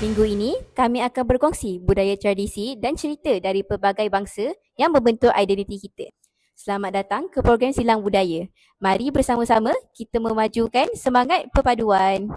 Minggu ini, kami akan berkongsi budaya tradisi dan cerita dari pelbagai bangsa yang membentuk identiti kita. Selamat datang ke program Silang Budaya. Mari bersama-sama kita memajukan semangat perpaduan.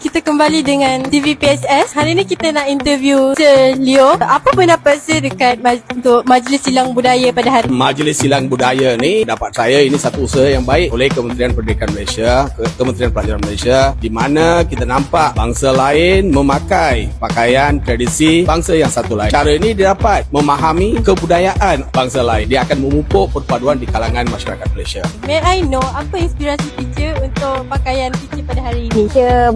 Kita kembali dengan TVPSS. Hari ini kita nak interview Sir Leo. Apa pendapat Sir dekat untuk Majlis Silang Budaya pada hari ini? Majlis Silang Budaya ni, dapat saya ini satu usaha yang baik oleh Kementerian Pendidikan Malaysia, Kementerian Pelajaran Malaysia, di mana kita nampak bangsa lain memakai pakaian tradisi bangsa yang satu lain. Cara ini dia dapat memahami kebudayaan bangsa lain. Dia akan memupuk perpaduan di kalangan masyarakat Malaysia. May I know apa inspirasi teacher untuk pakaian teacher pada hari ini? Teacher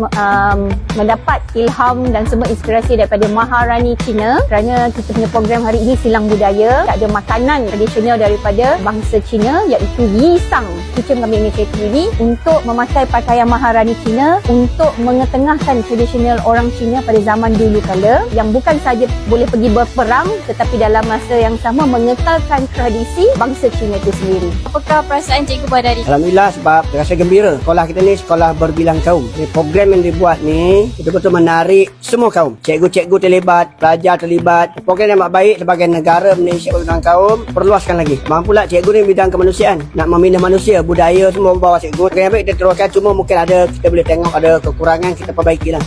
mendapat ilham dan semua inspirasi daripada Maharani Cina, kerana kita punya program hari ini Silang Budaya. Ada makanan tradisional daripada bangsa Cina iaitu Yisang. Teacher mengambil inisiatif ini untuk memakai pakaian Maharani Cina untuk mengetengahkan tradisional orang Cina pada zaman dulu kala, yang bukan saja boleh pergi berperang tetapi dalam masa yang sama mengekalkan tradisi bangsa Cina itu sendiri. Apakah perasaan cikgu pada hari ini? Alhamdulillah, sebab rasa gembira. Sekolah kita ni sekolah berbilang kaum. Program yang dibuat ni betul-betul menarik semua kaum. Cikgu-cikgu terlibat, pelajar terlibat. Program yang amat baik sebagai negara Malaysia berbilang kaum, perluaskan lagi. Mampulah cikgu ni bidang kemanusiaan, nak membina manusia, budaya semua bawa cikgu. Program yang baik kita teruskan, cuma mungkin ada, kita boleh tengok ada kekurangan, kita perbaikilah.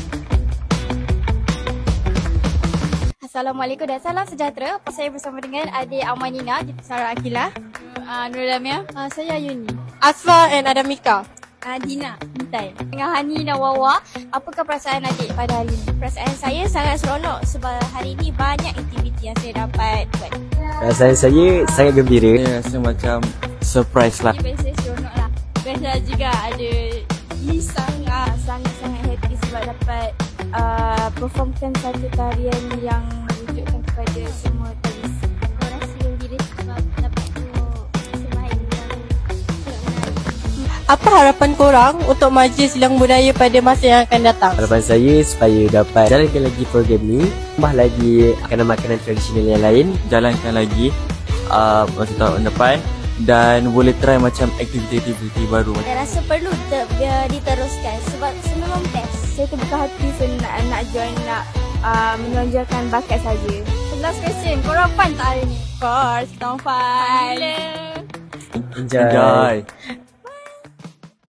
Assalamualaikum dan salam sejahtera. Saya bersama dengan adik Amanina, kita Sarah Akilah, Nurul Damia, saya Yuni, Asfa and Adamika, Dina, Bintai, dengan Hani dan Wawa. Apakah perasaan adik pada hari ini? Perasaan saya sangat seronok sebab hari ini banyak aktiviti yang saya dapat buat. Perasaan saya sangat gembira. Saya rasa macam surprise lah. Biasa seronok lah. Biasa juga ada Yisang. Sangat-sangat happy sebab dapat performkan satu tarian yang menunjukkan kepada semua tradisi. Saya rasa gembira sebab dapat tengok semain yang menarik. Apa harapan korang untuk Majlis Silang Budaya pada masa yang akan datang? Harapan saya supaya dapat jalankan lagi program ni, tambah lagi makanan-makanan tradisional yang lain, jalankan lagi masa tahun depan, dan boleh try macam aktiviti-aktiviti baru. Saya rasa perlu diteruskan sebab semua best. Saya terbuka hati, saya nak join, nak menonjolkan bakat saja. Last question, korang fun tak hari ni? Of course, kita fun. Enjoy.